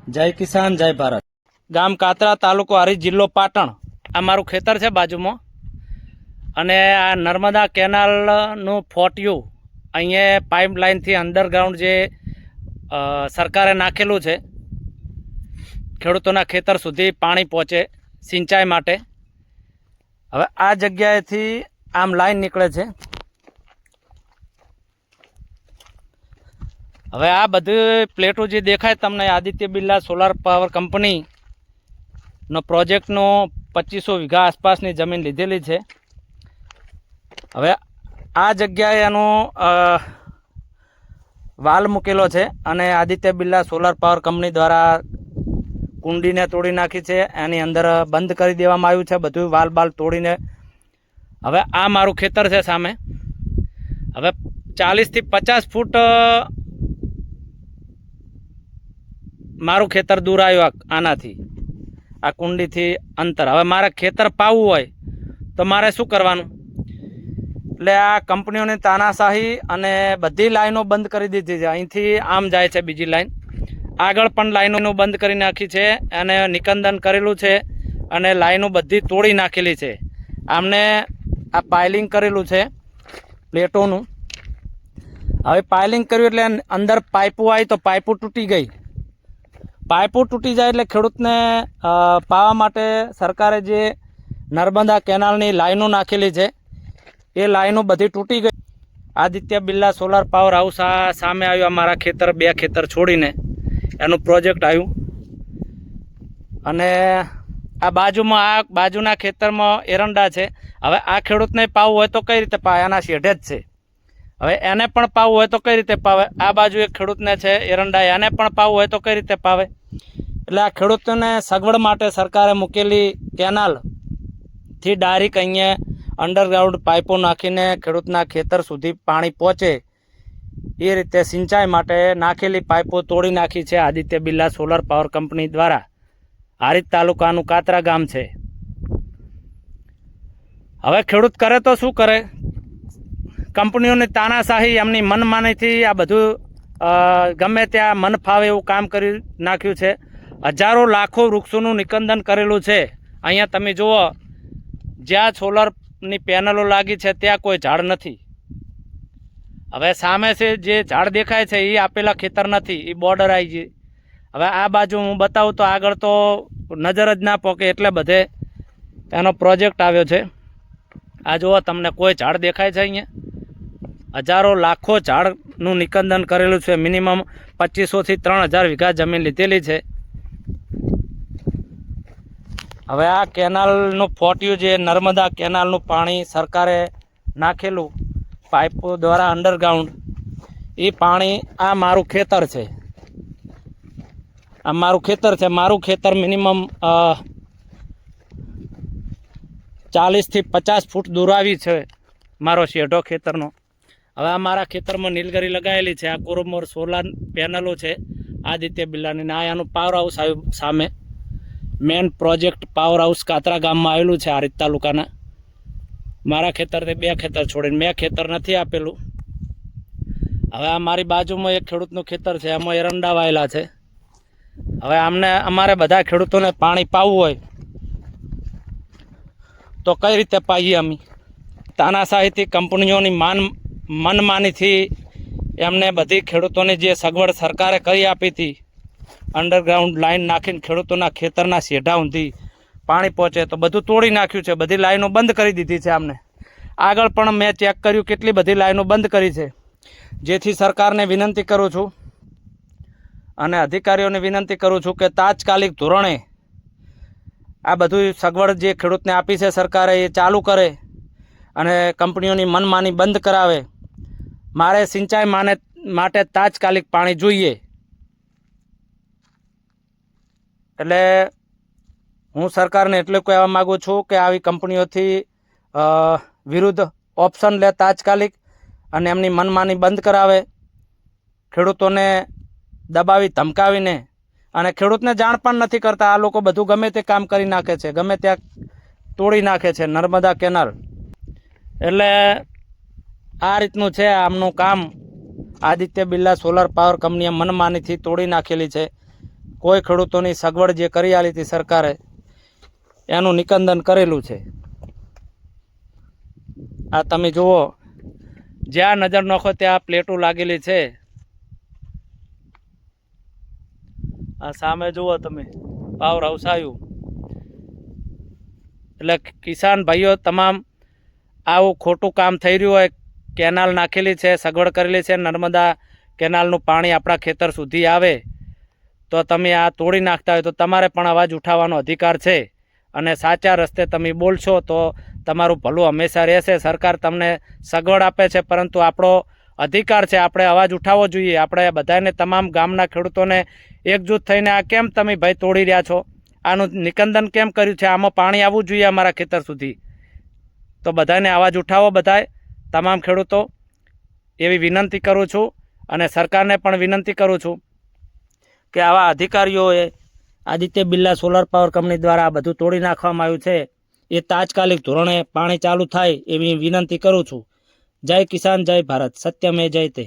જય કિસાન જય ભારત. ગામ કાતરા, તાલુકો હારીજ, જિલ્લો પાટણ. આ મારું ખેતર છે બાજુમાં, અને આ નર્મદા કેનાલનું ફોટિયું અહીંયા પાઇપલાઇનથી અંડરગ્રાઉન્ડ જે સરકારે નાખેલું છે, ખેડૂતોના ખેતર સુધી પાણી પહોંચે સિંચાઈ માટે. હવે આ જગ્યાએથી આમ લાઈન નીકળે છે. હવે આ બધી પ્લેટો જે દેખાય તમને, આદિત્ય બિરલા સોલાર પાવર કંપનીનો પ્રોજેક્ટનો 2500 વીઘા આસપાસની જમીન લીધેલી છે. હવે આ જગ્યાએ એનો વાલ મૂકેલો છે, અને Aditya Birla solar power company દ્વારા કુંડીને તોડી નાખી છે, એની અંદર બંધ કરી દેવામાં આવ્યું છે બધું વાલ બાલ તોડીને. હવે આ મારું ખેતર છે સામે. હવે 40 થી 50 ફૂટ મારું ખેતર દૂર આવ્યું આનાથી, આ કુંડીથી અંતર. હવે મારે ખેતર પાવવું હોય તો મારે શું કરવાનું? એટલે આ કંપનીઓની તાનાશાહી અને બધી લાઈનો બંધ કરી દીધી છે. અહીંથી આમ જાય છે બીજી લાઈન, આગળ પણ લાઈનો બંધ કરી નાખી છે, અને નિકંદન કરેલું છે, અને લાઈનો બધી તોડી નાખેલી છે. આમને આ પાઇલિંગ કરેલું છે પ્લેટોનું. હવે પાઇલિંગ કર્યું એટલે અંદર પાઇપો આવી તો પાઇપો તૂટી ગઈ. પાઇપો તૂટી જાય એટલે ખેડૂતને પાવા માટે સરકારે જે નર્મદા કેનાલની લાઈનો નાખેલી છે, એ લાઈનો બધી તૂટી ગઈ. Aditya Birla solar power house આ સામે આવ્યું, અમારા ખેતર 2 ખેતર છોડીને એનું પ્રોજેક્ટ આવ્યું. અને આ બાજુમાં, આ બાજુના ખેતરમાં એરંડા છે. હવે આ ખેડૂતને પાવું હોય તો કઈ રીતે પાવે? આના શેઢે જ છે. હવે એને પણ પાવું હોય તો કઈ રીતે પાવે? આ બાજુ એક ખેડૂતને છે એરંડા, એને પણ પાવું હોય તો કઈ રીતે પાવે? એટલે આ ખેડૂતોને સગવડ માટે સરકારે મૂકેલી કેનાલથી ડાયરેક્ટ અહીંયા અંડરગ્રાઉન્ડ પાઇપો નાખીને ખેડૂતના ખેતર સુધી પાણી પહોંચે એ રીતે સિંચાઈ માટે નાખેલી પાઇપો તોડી નાખી છે Aditya Birla solar power company દ્વારા. હારીજ તાલુકાનું કાતરા ગામ છે. હવે ખેડૂત કરે તો શું કરે? કંપનીઓની તાનાશાહી, એમની મનમાનીથી આ બધું ગમે ત્યાં મન ફાવે એવું કામ કરી નાખ્યું છે. હજારો લાખો વૃક્ષોનું નિકંદન કરેલું છે. અહીંયા તમે જુઓ, જ્યાં સોલરની પેનલો લાગી છે ત્યાં કોઈ ઝાડ નથી. હવે સામે છે જે ઝાડ દેખાય છે એ આપેલા ખેતર નથી, એ બોર્ડર આવી ગઈ. હવે આ બાજુ હું બતાવું તો આગળ તો નજર જ ના પોકે એટલે બધે એનો પ્રોજેક્ટ આવ્યો છે. આ જુઓ, તમને કોઈ ઝાડ દેખાય છે? અહીંયા હજારો લાખો ઝાડનું નિકંદન કરેલું છે. મિનિમમ 2500 થી 3000 વીઘા જમીન લીધેલી છે. હવે આ કેનાલનું ફોટિયું, જે નર્મદા કેનાલનું પાણી સરકારે નાખેલું પાઇપો દ્વારા અંડરગ્રાઉન્ડ, એ પાણી આ મારું ખેતર છે. આ મારું ખેતર છે. મારું ખેતર મિનિમમ 40 થી 50 ફૂટ દૂર આવી છે મારો શેઢો ખેતરનો. હવે આ મારા ખેતરમાં નીલગરી લગાવેલી છે. આ કોરમોર સોલાર પેનલો છે આદિત્ય બિરલાની. આ એનું પાવર હાઉસ આવ્યું સામે. મેન પ્રોજેક્ટ પાવર હાઉસ કાતરા ગામમાં આવેલું છે હારીજ તાલુકાના. મારા ખેતરથી 2 ખેતર છોડીને મેં ખેતર નથી આપેલું. હવે આ મારી બાજુમાં એક ખેડૂતનું ખેતર છે, એમાં એરંડા વાયેલા છે. હવે અમારે બધા ખેડૂતોને પાણી પાવું હોય તો કઈ રીતે પાઈએ? અમે તાનાશાહીથી, કંપનીઓની મનમાનીથી એમને બધી ખેડૂતોની જે સગવડ સરકારે કરી આપી હતી, અંડરગ્રાઉન્ડ લાઈન નાખીને ખેડૂતોના ખેતરના શેઢા ઊંધી પાણી પહોંચે, તો બધું તોડી નાખ્યું છે. બધી લાઈનો બંધ કરી દીધી છે અમને. આગળ પણ મેં ચેક કર્યું, કેટલી બધી લાઈનો બંધ કરી છે. જેથી સરકારને વિનંતી કરું છું અને અધિકારીઓને વિનંતી કરું છું કે તાત્કાલિક ધોરણે આ બધું સગવડ જે ખેડૂતને આપી છે સરકારે એ ચાલુ કરે અને કંપનીઓની મનમાની બંધ કરાવે. મારે સિંચાઈ માટે તાત્કાલિક પાણી જોઈએ. એટલે હું સરકારને એટલું કહેવા માગું છું કે આવી કંપનીઓથી વિરુદ્ધ ઓપ્શન લે તાત્કાલિક, અને એમની મનમાની બંધ કરાવે. ખેડૂતોને દબાવી ધમકાવીને, અને ખેડૂતને જાણ પણ નથી કરતા. આ લોકો બધું ગમે તે કામ કરી નાખે છે, ગમે ત્યાં તોડી નાખે છે નર્મદા કેનાલ. એટલે આ રીતનું છે આમનું કામ. આદિત્ય બિરલા સોલાર પાવર કંપનીએ મનમાનીથી તોડી નાખેલી છે. કોઈ ખેડૂતોની સગવડ જે કરી આલી હતી સરકારે એનું નિકંદન કરેલું છે. આ તમે જુઓ, જ્યાં નજર નાખો ત્યાં પ્લેટો લાગેલી છે. આ સામે જુઓ તમે, પાવર હાઉસ આવ્યું. એટલે કિસાન ભાઈઓ તમામ આવું ખોટું કામ થઈ રહ્યું હોય, કેનાલ નાખેલી છે, સગવડ કરેલી છે, નર્મદા કેનાલનું પાણી આપણા ખેતર સુધી આવે, તો તમે આ તોડી નાખતા હોય તો તમારે પણ અવાજ ઉઠાવવાનો અધિકાર છે. અને સાચા રસ્તે તમે બોલશો તો તમારું ભલું હંમેશા રહેશે. સરકાર તમને સગવડ આપે છે, પરંતુ આપણો અધિકાર છે, આપણે અવાજ ઉઠાવવો જોઈએ. આપણે બધાને, તમામ ગામના ખેડૂતોને એકજૂથ થઈને આ કેમ તમે ભાઈ તોડી રહ્યા છો, આનું નિકંદન કેમ કર્યું છે, આમાં પાણી આવવું જોઈએ અમારા ખેતર સુધી, તો બધાને અવાજ ઉઠાવો. બધાએ તમામ ખેડૂતો એવી વિનંતી કરું છું. અને સરકારને પણ વિનંતી કરું છું કે આવા અધિકારીઓએ Aditya Birla solar power company દ્વારા આ બધું તોડી નાખવામાં આવ્યું છે, એ તાત્કાલિક ધોરણે પાણી ચાલુ થાય એવી વિનંતી કરું છું. જય કિસાન, જય ભારત, સત્યમે જયતે.